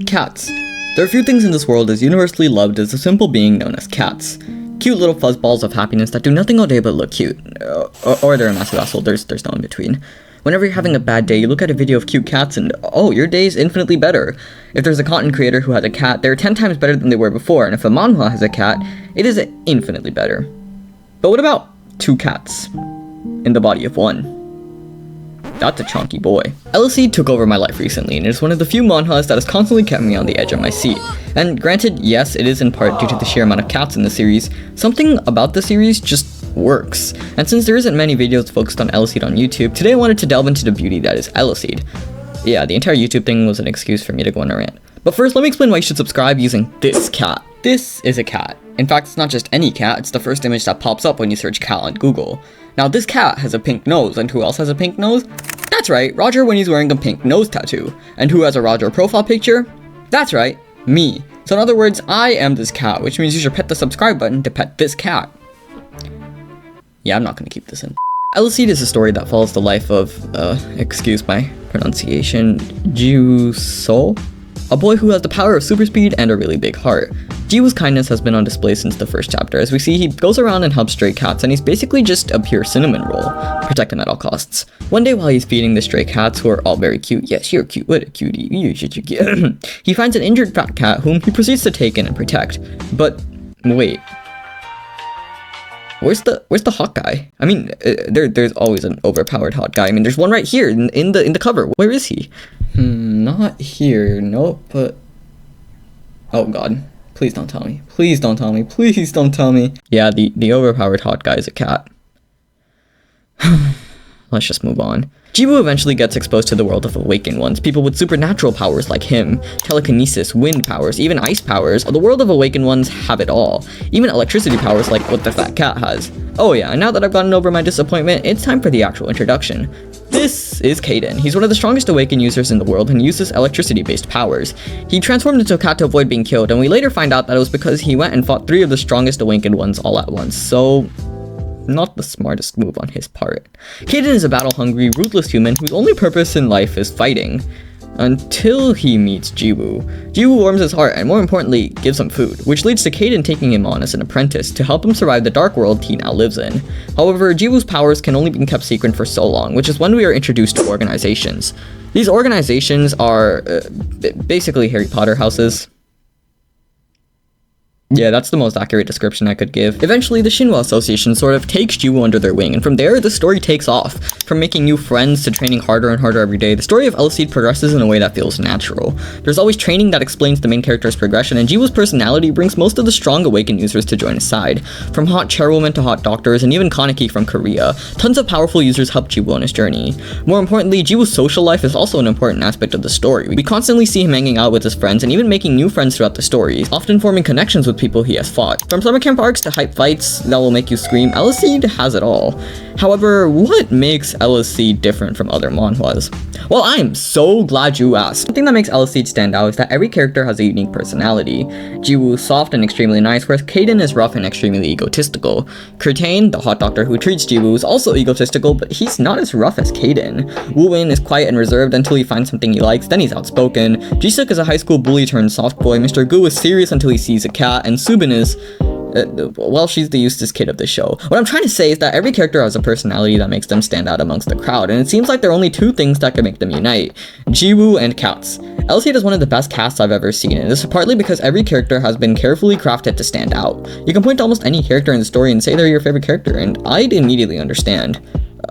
Cats. There are few things in this world as universally loved as a simple being known as cats. Cute little fuzzballs of happiness that do nothing all day but look cute. Or they're a massive asshole, there's no in between. Whenever you're having a bad day, you look at a video of cute cats and, oh, your day is infinitely better. If there's a content creator who has a cat, they're 10 times better than they were before, and if a manhwa has a cat, it is infinitely better. But what about 2 cats in the body of one? That's a chunky boy. Eleceed took over my life recently, and it's one of the few manhwas that has constantly kept me on the edge of my seat. And granted, yes, it is in part due to the sheer amount of cats in the series, something about the series just works. And since there isn't many videos focused on Eleceed on YouTube, today I wanted to delve into the beauty that is Eleceed. Yeah, the entire YouTube thing was an excuse for me to go on a rant. But first, let me explain why you should subscribe using this cat. This is a cat. In fact, it's not just any cat, it's the first image that pops up when you search cat on Google. Now, this cat has a pink nose, and who else has a pink nose? That's right, Roger when he's wearing a pink nose tattoo. And who has a Roger profile picture? That's right, me. So in other words, I am this cat, which means you should hit the subscribe button to pet this cat. Yeah, I'm not gonna keep this in. Eleceed is a story that follows the life of, excuse my pronunciation, Jiwoo, a boy who has the power of super speed and a really big heart. Jiwoo's kindness has been on display since the first chapter. As we see, he goes around and helps stray cats, and he's basically just a pure cinnamon roll. Protect him at all costs. One day while he's feeding the stray cats, who are all very cute, yes, you're cute, what a cutie, he finds an injured fat cat whom he proceeds to take in and protect. But, wait. Where's the hot guy? I mean, there's always an overpowered hot guy. I mean, there's one right here in the cover. Where is he? Not here. Nope. But oh god, please don't tell me. Please don't tell me. Please don't tell me. Yeah, the overpowered hot guy is a cat. Let's just move on. Jiwoo eventually gets exposed to the world of awakened ones, people with supernatural powers like him, telekinesis, wind powers, even ice powers. The world of awakened ones have it all, even electricity powers like what the fat cat has. Oh yeah, and now that I've gotten over my disappointment, it's time for the actual introduction. This is Kaden. He's one of the strongest awakened users in the world and uses electricity-based powers. He transformed into a cat to avoid being killed, and we later find out that it was because he went and fought 3 of the strongest awakened ones all at once, so not the smartest move on his part. Kaden is a battle-hungry, ruthless human whose only purpose in life is fighting. Until he meets Jiwoo. Jiwoo warms his heart and, more importantly, gives him food, which leads to Kaden taking him on as an apprentice to help him survive the dark world he now lives in. However, Jiwoo's powers can only be kept secret for so long, which is when we are introduced to organizations. These organizations are basically Harry Potter houses. Yeah, that's the most accurate description I could give. Eventually, the Shinhwa Association sort of takes Jiwoo under their wing, and from there, the story takes off. From making new friends to training harder and harder every day, the story of Eleceed progresses in a way that feels natural. There's always training that explains the main character's progression, and Jiwoo's personality brings most of the strong awakened users to join his side. From hot chairwomen to hot doctors, and even Kaneki from Korea, tons of powerful users help Jiwoo on his journey. More importantly, Jiwoo's social life is also an important aspect of the story. We constantly see him hanging out with his friends and even making new friends throughout the story, often forming connections with people he has fought. From summer camp arcs to hype fights that will make you scream, Eleceed has it all. However, what makes Eleceed different from other manhwas? Well, I'm so glad you asked. One thing that makes Eleceed stand out is that every character has a unique personality. Jiwoo is soft and extremely nice, whereas Kaden is rough and extremely egotistical. Kurtain, the hot doctor who treats Jiwoo, is also egotistical, but he's not as rough as Kaden. Woo-in is quiet and reserved until he finds something he likes, then he's outspoken. Jisuk is a high school bully turned soft boy. Mr. Gu is serious until he sees a cat, and Subin is well, she's the Eustace kid of the show. What I'm trying to say is that every character has a personality that makes them stand out amongst the crowd, and it seems like there are only 2 things that can make them unite: Jiwoo and cats. Eleceed is one of the best casts I've ever seen, and this is partly because every character has been carefully crafted to stand out. You can point to almost any character in the story and say they're your favorite character, and I'd immediately understand.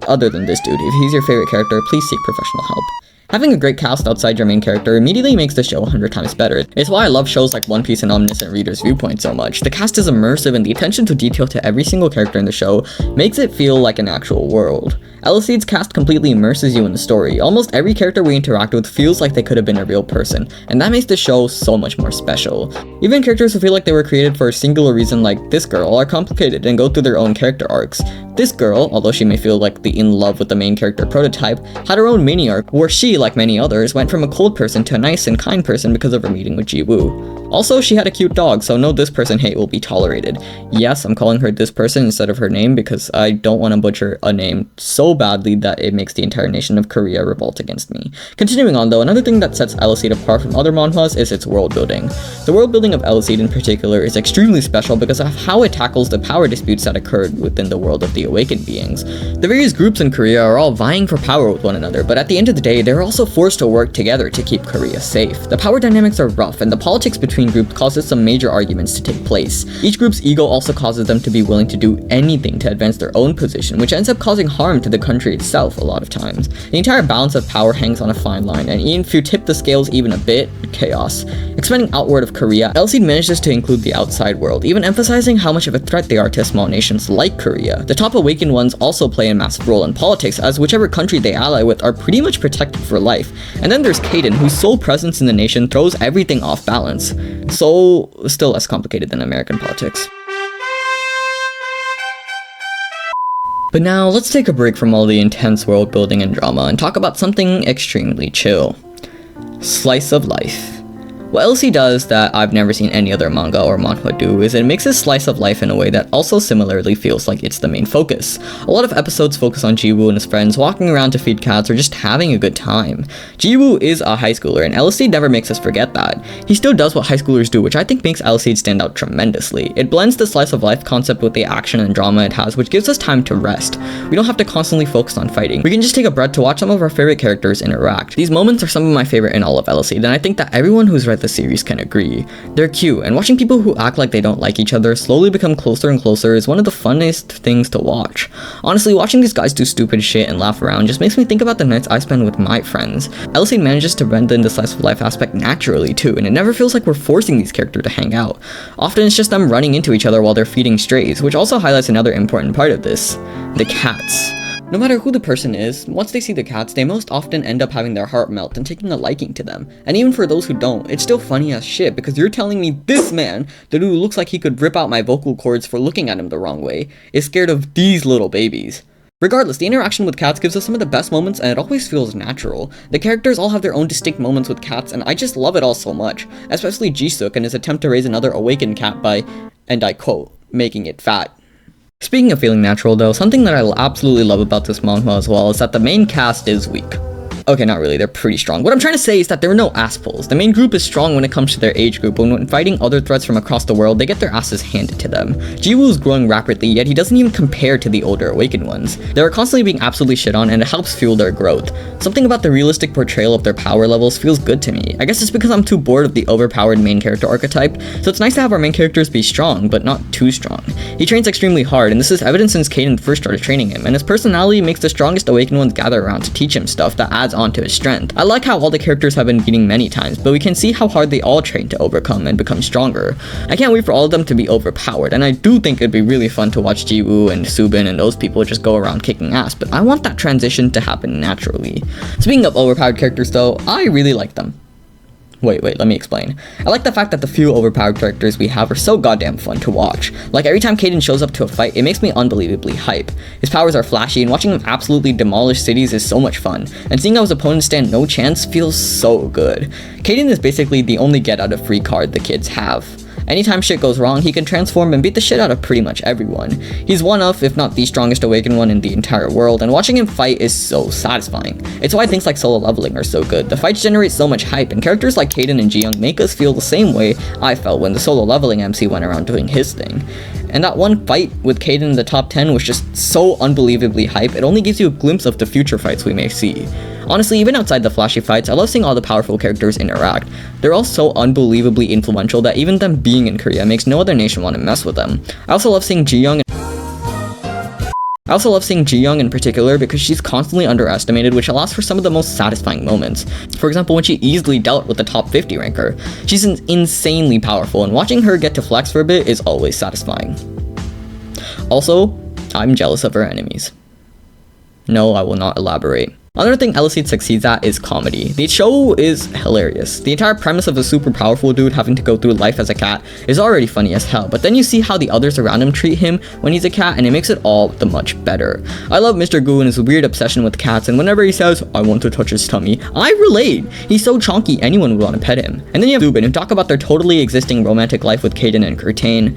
Other than this dude, if he's your favorite character, please seek professional help. Having a great cast outside your main character immediately makes the show 100 times better. It's why I love shows like One Piece and Omniscient Reader's Viewpoint so much. The cast is immersive, and the attention to detail to every single character in the show makes it feel like an actual world. Eleceed's cast completely immerses you in the story. Almost every character we interact with feels like they could have been a real person, and that makes the show so much more special. Even characters who feel like they were created for a singular reason, like this girl, are complicated and go through their own character arcs. This girl, although she may feel like the in love with the main character prototype, had her own mini arc, where she, like many others, went from a cold person to a nice and kind person because of her meeting with Jiwoo. Also, she had a cute dog, so no this person hate will be tolerated. Yes, I'm calling her this person instead of her name because I don't want to butcher a name so badly that it makes the entire nation of Korea revolt against me. Continuing on though, another thing that sets Eleceed apart from other manhwas is its world building. The world building of Eleceed in particular is extremely special because of how it tackles the power disputes that occurred within the world of the awakened beings. The various groups in Korea are all vying for power with one another, but at the end of the day, they're also forced to work together to keep Korea safe. The power dynamics are rough, and the politics between groups causes some major arguments to take place. Each group's ego also causes them to be willing to do anything to advance their own position, which ends up causing harm to the country itself a lot of times. The entire balance of power hangs on a fine line, and even if you tip the scales even a bit, chaos. Expanding outward of Korea, Eleceed manages to include the outside world, even emphasizing how much of a threat they are to small nations like Korea. The top awakened ones also play a massive role in politics, as whichever country they ally with are pretty much protected for life. And then there's Kaden, whose sole presence in the nation throws everything off balance. So, still less complicated than American politics. But now, let's take a break from all the intense world building and drama and talk about something extremely chill. Slice of life. What Eleceed does that I've never seen any other manga or manhwa do is it mixes slice of life in a way that also similarly feels like it's the main focus. A lot of episodes focus on Jiwoo and his friends walking around to feed cats or just having a good time. Jiwoo is a high schooler, and Eleceed never makes us forget that. He still does what high schoolers do, which I think makes Eleceed stand out tremendously. It blends the slice of life concept with the action and drama it has, which gives us time to rest. We don't have to constantly focus on fighting. We can just take a breath to watch some of our favorite characters interact. These moments are some of my favorite in all of Eleceed, and I think that everyone who's read the series can agree. They're cute, and watching people who act like they don't like each other slowly become closer and closer is one of the funnest things to watch. Honestly, watching these guys do stupid shit and laugh around just makes me think about the nights I spend with my friends. Eleceed manages to blend in the slice of life aspect naturally too, and it never feels like we're forcing these characters to hang out. Often it's just them running into each other while they're feeding strays, which also highlights another important part of this: the cats. No matter who the person is, once they see the cats, they most often end up having their heart melt and taking a liking to them. And even for those who don't, it's still funny as shit because you're telling me this man, the dude who looks like he could rip out my vocal cords for looking at him the wrong way, is scared of these little babies. Regardless, the interaction with cats gives us some of the best moments and it always feels natural. The characters all have their own distinct moments with cats and I just love it all so much, especially Jisuk and his attempt to raise another awakened cat by, and I quote, making it fat. Speaking of feeling natural though, something that I absolutely love about this manhwa as well is that the main cast is weak. Okay, not really, they're pretty strong. What I'm trying to say is that there are no assholes. The main group is strong when it comes to their age group, but when fighting other threats from across the world, they get their asses handed to them. Jiwoo is growing rapidly, yet he doesn't even compare to the older awakened ones. They are constantly being absolutely shit on, and it helps fuel their growth. Something about the realistic portrayal of their power levels feels good to me. I guess it's because I'm too bored of the overpowered main character archetype, so it's nice to have our main characters be strong, but not too strong. He trains extremely hard, and this is evident since Kaden first started training him, and his personality makes the strongest awakened ones gather around to teach him stuff that adds on to his strength. I like how all the characters have been beaten many times, but we can see how hard they all train to overcome and become stronger. I can't wait for all of them to be overpowered, and I do think it'd be really fun to watch Jiwoo and Subin and those people just go around kicking ass, but I want that transition to happen naturally. Speaking of overpowered characters though, I really like them. Wait, let me explain. I like the fact that the few overpowered characters we have are so goddamn fun to watch. Like every time Kaden shows up to a fight, it makes me unbelievably hype. His powers are flashy and watching him absolutely demolish cities is so much fun. And seeing how his opponents stand no chance feels so good. Kaden is basically the only get out of free card the kids have. Anytime shit goes wrong, he can transform and beat the shit out of pretty much everyone. He's one of, if not the strongest awakened one in the entire world, and watching him fight is so satisfying. It's why things like solo leveling are so good. The fights generate so much hype, and characters like Kaden and Jiyoung make us feel the same way I felt when the solo leveling MC went around doing his thing. And that one fight with Kaden in the top 10 was just so unbelievably hype, it only gives you a glimpse of the future fights we may see. Honestly, even outside the flashy fights, I love seeing all the powerful characters interact. They're all so unbelievably influential that even them being in Korea makes no other nation want to mess with them. I also love seeing Jiyoung in particular because she's constantly underestimated, which allows for some of the most satisfying moments. For example, when she easily dealt with the top 50 ranker. She's insanely powerful, and watching her get to flex for a bit is always satisfying. Also, I'm jealous of her enemies. No, I will not elaborate. Another thing Eleceed succeeds at is comedy. The show is hilarious. The entire premise of a super powerful dude having to go through life as a cat is already funny as hell, but then you see how the others around him treat him when he's a cat, and it makes it all the much better. I love Mr. Goo and his weird obsession with cats, and whenever he says, "I want to touch his tummy," I relate. He's so chonky, anyone would want to pet him. And then you have Zubin, who talk about their totally existing romantic life with Caden and Curtain.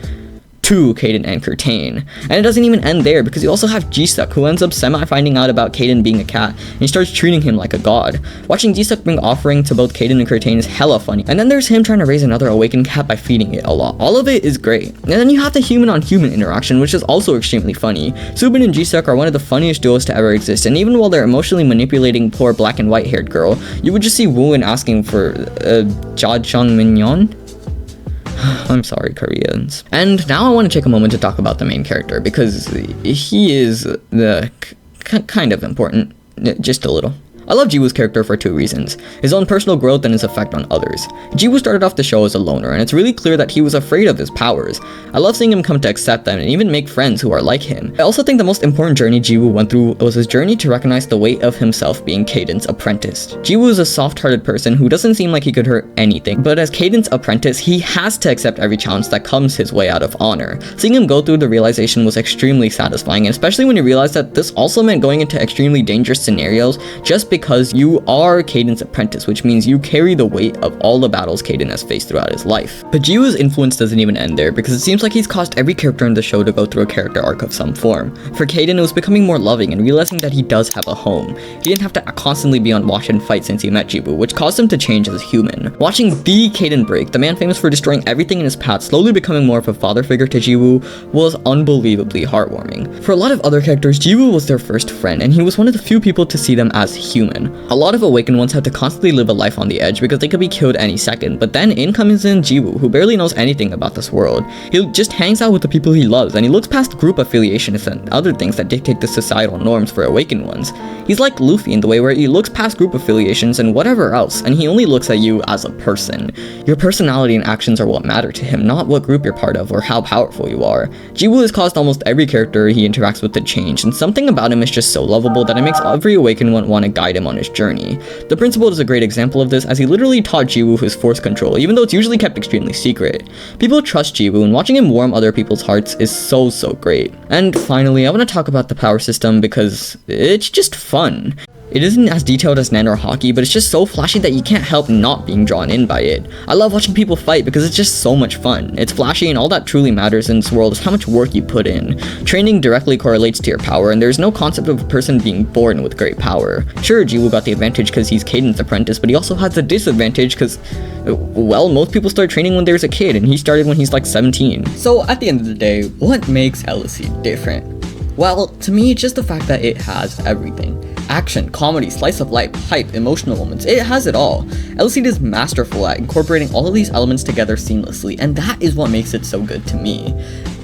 And it doesn't even end there, because you also have Jisuk, who ends up finding out about Caden being a cat, and he starts treating him like a god. Watching Jisuk bring offering to both Caden and Curtain is hella funny, and then there's him trying to raise another awakened cat by feeding it a lot. All of it is great. And then you have the human on human interaction, which is also extremely funny. Subin and Jisuk are one of the funniest duos to ever exist, and even while they're emotionally manipulating poor black and white haired girl, you would just see Wooin asking for jajang mignon. I'm sorry, Koreans. And now I want to take a moment to talk about the main character, because he is the kind of important, just a little. I love Jiwoo's character for two reasons: his own personal growth and his effect on others. Jiwoo started off the show as a loner, and it's really clear that he was afraid of his powers. I love seeing him come to accept them and even make friends who are like him. I also think the most important journey Jiwoo went through was his journey to recognize the weight of himself being Caden's apprentice. Jiwoo is a soft-hearted person who doesn't seem like he could hurt anything, but as Caden's apprentice, he has to accept every challenge that comes his way out of honor. Seeing him go through the realization was extremely satisfying, and especially when you realize that this also meant going into extremely dangerous scenarios just because you are Caden's apprentice, which means you carry the weight of all the battles Caden has faced throughout his life. But Jiwoo's influence doesn't even end there, because it seems like he's caused every character in the show to go through a character arc of some form. For Caden, it was becoming more loving and realizing that he does have a home. He didn't have to constantly be on watch and fight since he met Jiwoo, which caused him to change as a human. Watching the Caden break, the man famous for destroying everything in his path, slowly becoming more of a father figure to Jiwoo, was unbelievably heartwarming. For a lot of other characters, Jiwoo was their first friend, and he was one of the few people to see them as human. A lot of awakened ones have to constantly live a life on the edge because they could be killed any second, but then in comes in Jiwoo, who barely knows anything about this world. He just hangs out with the people he loves, and he looks past group affiliations and other things that dictate the societal norms for awakened ones. He's like Luffy in the way where he looks past group affiliations and whatever else, and he only looks at you as a person. Your personality and actions are what matter to him, not what group you're part of or how powerful you are. Jiwoo has caused almost every character he interacts with to change, and something about him is just so lovable that it makes every awakened one want to guide him on his journey. The principal is a great example of this, as he literally taught Jiwoo his force control, even though it's usually kept extremely secret. People trust Jiwoo, and watching him warm other people's hearts is so great. And finally, I want to talk about the power system because it's just fun. It isn't as detailed as Nen or Hockey, but it's just so flashy that you can't help not being drawn in by it. I love watching people fight because it's just so much fun. It's flashy, and all that truly matters in this world is how much work you put in. Training directly correlates to your power, and there's no concept of a person being born with great power. Sure, Jiwoo got the advantage because he's Caden's apprentice, but he also has the disadvantage because, well, most people start training when there's a kid, and he started when he's like 17. So at the end of the day, what makes Eleceed different? Well, to me, it's just the fact that it has everything. Action, comedy, slice of life, hype, emotional moments, it has it all. Eleceed is masterful at incorporating all of these elements together seamlessly, and that is what makes it so good to me.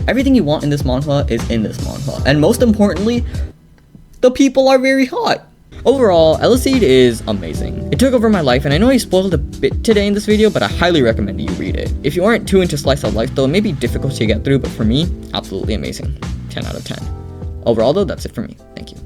Everything you want in this manhwa is in this manhwa, and most importantly, the people are very hot. Overall, Eleceed is amazing. It took over my life, and I know I spoiled a bit today in this video, but I highly recommend you read it. If you aren't too into slice of life though, it may be difficult to get through, but for me, absolutely amazing. 10 out of 10. Overall though, that's it for me. Thank you.